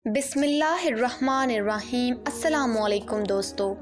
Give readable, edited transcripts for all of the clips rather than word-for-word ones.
بسم اللہ الرحمن الرحیم۔ السلام علیکم دوستو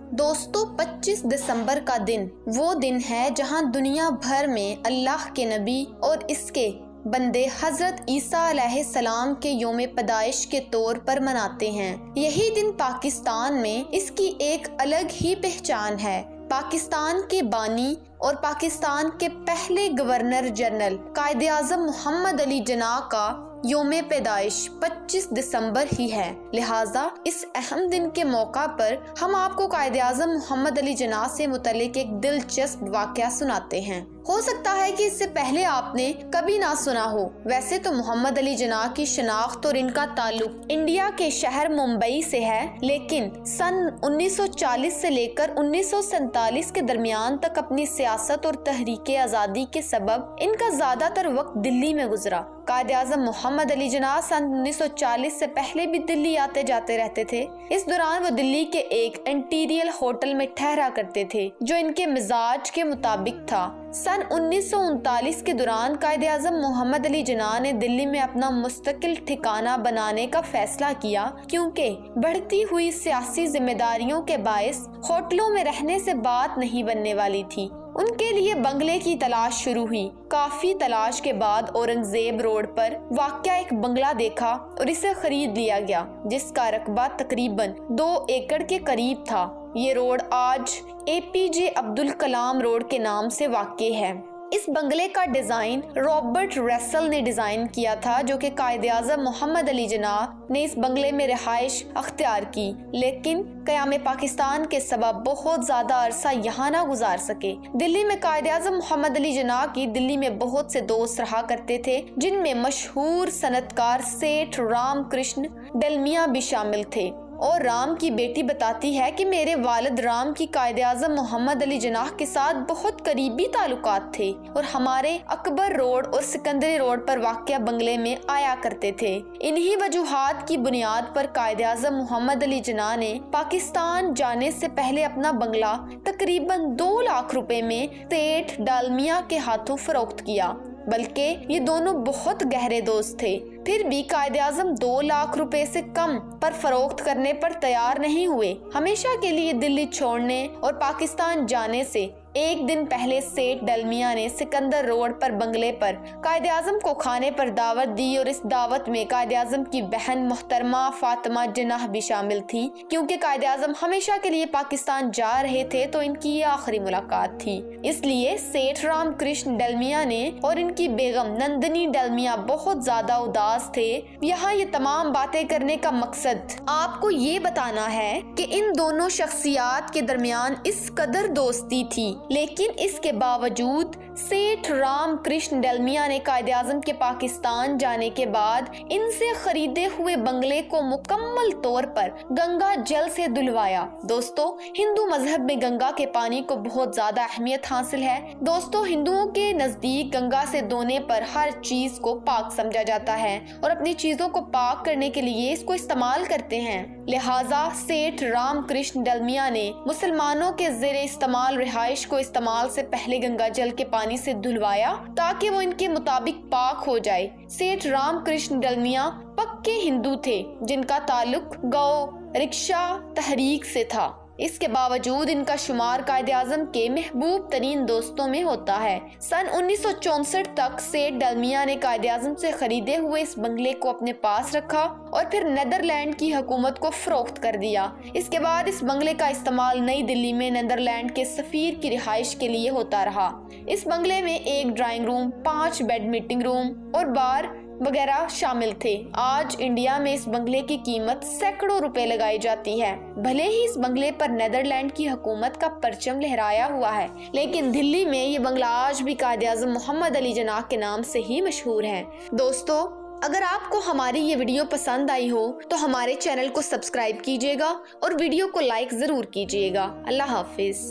25 دسمبر کا دن وہ دن ہے جہاں دنیا بھر میں اللہ کے نبی اور اس کے بندے حضرت عیسیٰ علیہ السلام کے یوم پیدائش کے طور پر مناتے ہیں۔ یہی دن پاکستان میں اس کی ایک الگ ہی پہچان ہے۔ پاکستان کے بانی اور پاکستان کے پہلے گورنر جنرل قائد اعظم محمد علی جناح کا یوم پیدائش 25 دسمبر ہی ہے، لہٰذا اس اہم دن کے موقع پر ہم آپ کو قائد اعظم محمد علی جناح سے متعلق ایک دلچسپ واقعہ سناتے ہیں۔ ہو سکتا ہے کہ اس سے پہلے آپ نے کبھی نہ سنا ہو۔ ویسے تو محمد علی جناح کی شناخت اور ان کا تعلق انڈیا کے شہر ممبئی سے ہے، لیکن سن 1940 سے لے کر 1947 کے درمیان تک اپنی سیاست اور تحریک آزادی کے سبب ان کا زیادہ تر وقت دلی میں گزرا۔ قائد اعظم محمد علی جناح سن 1940 سے پہلے بھی دلی آتے جاتے رہتے تھے۔ اس دوران وہ دلی کے ایک انٹیریل ہوٹل میں ٹھہرا کرتے تھے جو ان کے مزاج کے مطابق تھا۔ سن 1939 کے دوران قائد اعظم محمد علی جناح نے دلی میں اپنا مستقل ٹھکانہ بنانے کا فیصلہ کیا، کیونکہ بڑھتی ہوئی سیاسی ذمہ داریوں کے باعث ہوٹلوں میں رہنے سے بات نہیں بننے والی تھی۔ ان کے لیے بنگلے کی تلاش شروع ہوئی۔ کافی تلاش کے بعد اورنگزیب روڈ پر واقع ایک بنگلہ دیکھا اور اسے خرید لیا گیا، جس کا رقبہ تقریباً 2 ایکڑ کے قریب تھا۔ یہ روڈ آج APJ عبدالکلام روڈ کے نام سے واقع ہے۔ اس بنگلے کا ڈیزائن رابرٹ ریسل نے ڈیزائن کیا تھا، جو کہ قائد اعظم محمد علی جناح نے اس بنگلے میں رہائش اختیار کی، لیکن قیام پاکستان کے سبب بہت زیادہ عرصہ یہاں نہ گزار سکے۔ دلی میں قائد اعظم محمد علی جناح کی دلی میں بہت سے دوست رہا کرتے تھے، جن میں مشہور صنعت کار سیٹھ رام کرشن ڈلمیا بھی شامل تھے۔ اور رام کی بیٹی بتاتی ہے کہ میرے والد رام کی قائد اعظم محمد علی جناح کے ساتھ بہت قریبی تعلقات تھے اور ہمارے اکبر روڈ اور سکندری روڈ پر واقع بنگلے میں آیا کرتے تھے۔ انہی وجوہات کی بنیاد پر قائد اعظم محمد علی جناح نے پاکستان جانے سے پہلے اپنا بنگلہ تقریباً 2 لاکھ روپے میں سیٹھ ڈالمیا کے ہاتھوں فروخت کیا، بلکہ یہ دونوں بہت گہرے دوست تھے۔ پھر بھی قائد اعظم 2 لاکھ روپے سے کم پر فروخت کرنے پر تیار نہیں ہوئے۔ ہمیشہ کے لیے دلی چھوڑنے اور پاکستان جانے سے ایک دن پہلے سیٹھ ڈلمیا نے سکندر روڈ پر بنگلے پر قائد اعظم کو کھانے پر دعوت دی، اور اس دعوت میں قائد اعظم کی بہن محترمہ فاطمہ جناح بھی شامل تھی۔ کیونکہ قائد اعظم ہمیشہ کے لیے پاکستان جا رہے تھے تو ان کی یہ آخری ملاقات تھی، اس لیے سیٹھ رام کرشن ڈلمیا نے اور ان کی بیگم نندنی ڈلمیا بہت زیادہ اداس تھے۔ یہاں یہ تمام باتیں کرنے کا مقصد آپ کو یہ بتانا ہے کہ ان دونوں شخصیات کے درمیان اس قدر دوستی تھی، لیکن اس کے باوجود سیٹھ رام کرشن ڈلمیا نے قائد اعظم کے پاکستان جانے کے بعد ان سے خریدے ہوئے بنگلے کو مکمل طور پر گنگا جل سے دھلوایا۔ دوستو، ہندو مذہب میں گنگا کے پانی کو بہت زیادہ اہمیت حاصل ہے۔ دوستو، ہندوؤں کے نزدیک گنگا سے دھونے پر ہر چیز کو پاک سمجھا جاتا ہے اور اپنی چیزوں کو پاک کرنے کے لیے اس کو استعمال کرتے ہیں۔ لہٰذا سیٹھ رام کرشن ڈلمیا نے مسلمانوں کے زیر استعمال رہائش کو استعمال سے پہلے گنگا جل کے پانی سے دھلوایا تاکہ وہ ان کے مطابق پاک ہو جائے۔ سیٹھ رام کرشن ڈلمیا پکے ہندو تھے جن کا تعلق گو رکشا تحریک سے تھا۔ اس کے باوجود ان کا شمار قائد اعظم کے محبوب ترین دوستوں میں ہوتا ہے۔ سن 1964 تک سیٹھ ڈلمیا نے قائد اعظم سے خریدے ہوئے اس بنگلے کو اپنے پاس رکھا اور پھر نیدرلینڈ کی حکومت کو فروخت کر دیا۔ اس کے بعد اس بنگلے کا استعمال نئی دلی میں نیدرلینڈ کے سفیر کی رہائش کے لیے ہوتا رہا۔ اس بنگلے میں ایک drawing room, 5 bed meeting room اور بار وغیرہ شامل تھے۔ آج انڈیا میں اس بنگلے کی قیمت سینکڑوں روپے لگائی جاتی ہے۔ بھلے ہی اس بنگلے پر نیدرلینڈ کی حکومت کا پرچم لہرایا ہوا ہے، لیکن دلی میں یہ بنگلہ آج بھی قائد اعظم محمد علی جناح کے نام سے ہی مشہور ہے۔ دوستو، اگر آپ کو ہماری یہ ویڈیو پسند آئی ہو تو ہمارے چینل کو سبسکرائب کیجیے گا اور ویڈیو کو لائک ضرور کیجیے گا۔ اللہ حافظ۔